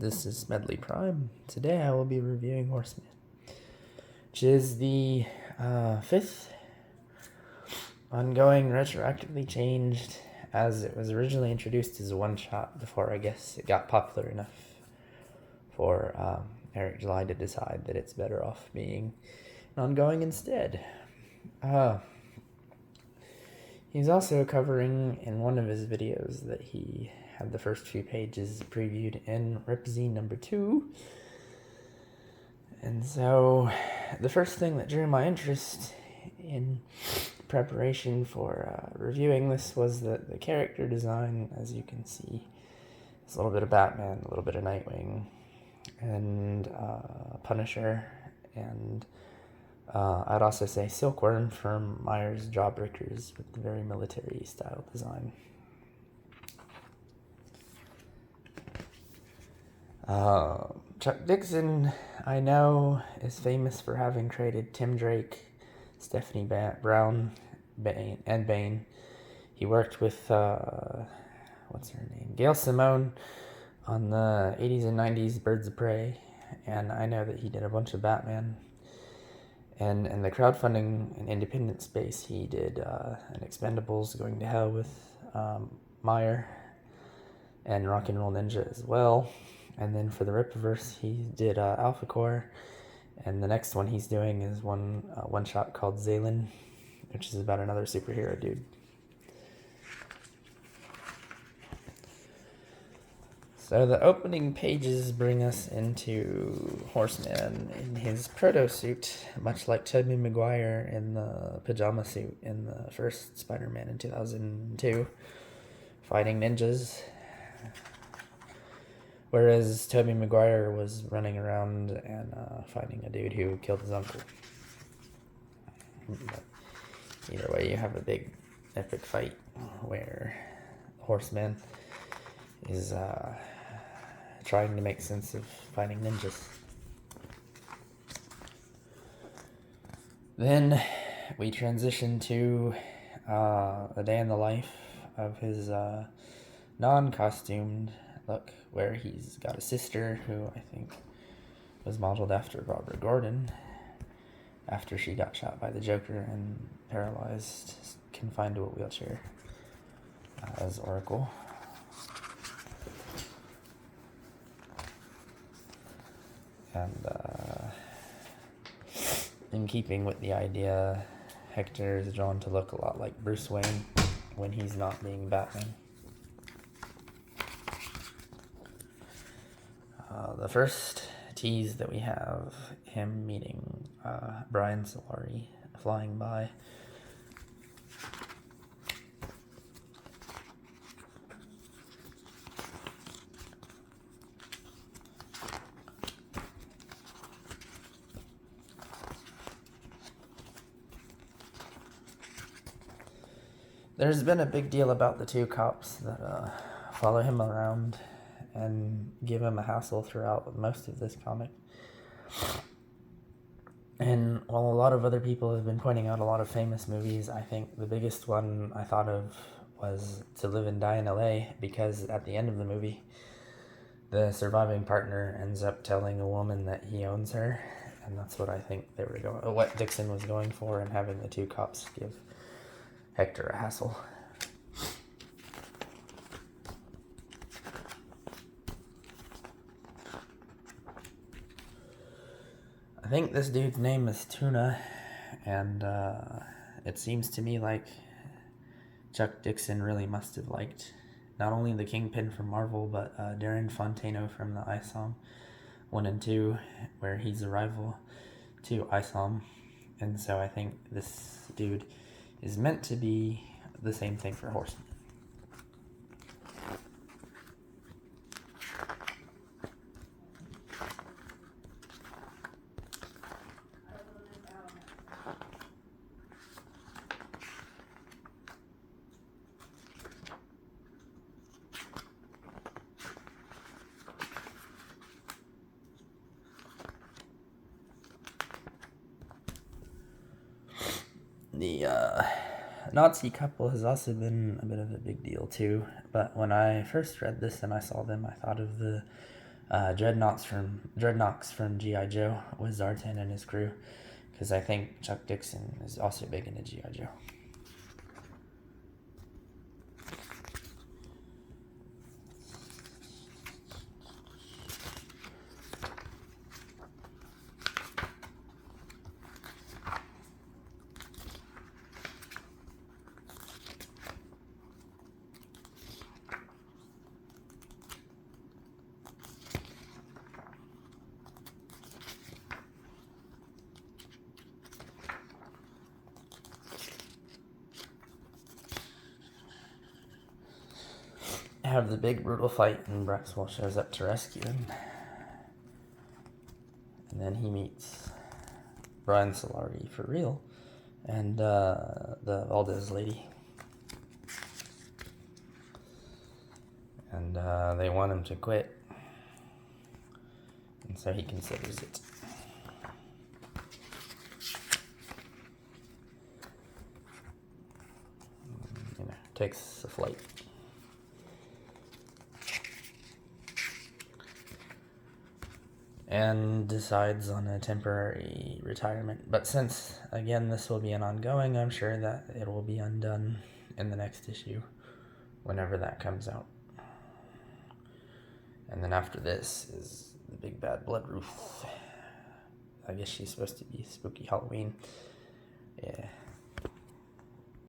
This is Medley Prime. Today I will be reviewing Horseman, which is the fifth ongoing retroactively changed, as it was originally introduced as a one-shot before I guess it got popular enough for Eric July to decide that it's better off being ongoing instead. He's also covering in one of his videos that he had the first few pages previewed in Ripzine number 2. And so the first thing that drew my interest in preparation for reviewing this was the character design. As you can see, there's a little bit of Batman, a little bit of Nightwing, and Punisher, and I'd also say Silkworm from Myers Jawbreakers with the very military style design. Chuck Dixon, I know, is famous for having created Tim Drake, Stephanie Brown, and Bane. He worked with, what's her name? Gail Simone on the 80s and 90s Birds of Prey, and I know that he did a bunch of Batman. And in the crowdfunding and independent space, he did an Expendables Going to Hell with Meyer, and Rock and Roll Ninja as well. And then for the Rippaverse, he did Alpha Core, and the next one he's doing is one shot called Zaylan, which is about another superhero dude. So the opening pages bring us into Horseman in his proto suit, much like Tobey Maguire in the pajama suit in the first Spider-Man in 2002, fighting ninjas. Whereas Tobey Maguire was running around and fighting a dude who killed his uncle. But either way, you have a big epic fight where Horseman is trying to make sense of fighting ninjas. Then we transition to a day in the life of his non-costumed look, where he's got a sister who I think was modeled after Barbara Gordon after she got shot by the Joker and paralyzed, confined to a wheelchair as Oracle. And in keeping with the idea, Hector is drawn to look a lot like Bruce Wayne when he's not being Batman. The first tease that we have him meeting Brian Solari flying by. There's been a big deal about the two cops that follow him around and give him a hassle throughout most of this comic. And while a lot of other people have been pointing out a lot of famous movies, I think the biggest one I thought of was To Live and Die in LA, because at the end of the movie, the surviving partner ends up telling a woman that he owns her, and that's what I think what Dixon was going for, and having the two cops give Hector a hassle. I think this dude's name is Tuna, and it seems to me like Chuck Dixon really must have liked not only the Kingpin from Marvel, but Darren Fontano from the ISOM 1 and 2, where he's a rival to ISOM, and so I think this dude is meant to be the same thing for Horseman. The Nazi couple has also been a bit of a big deal too, but when I first read this and I saw them, I thought of the Dreadnoks from G.I. Joe was Zartan and his crew, because I think Chuck Dixon is also big into G.I. Joe. Have the big brutal fight, and Braxwell shows up to rescue him. And then he meets Brian Solari for real, and the Valdez lady. And they want him to quit, and so he considers it. Takes a flight. And decides on a temporary retirement. But since, again, this will be an ongoing, I'm sure that it will be undone in the next issue, whenever that comes out. And then after this is the big bad Blood Ruth. I guess she's supposed to be spooky Halloween. Yeah.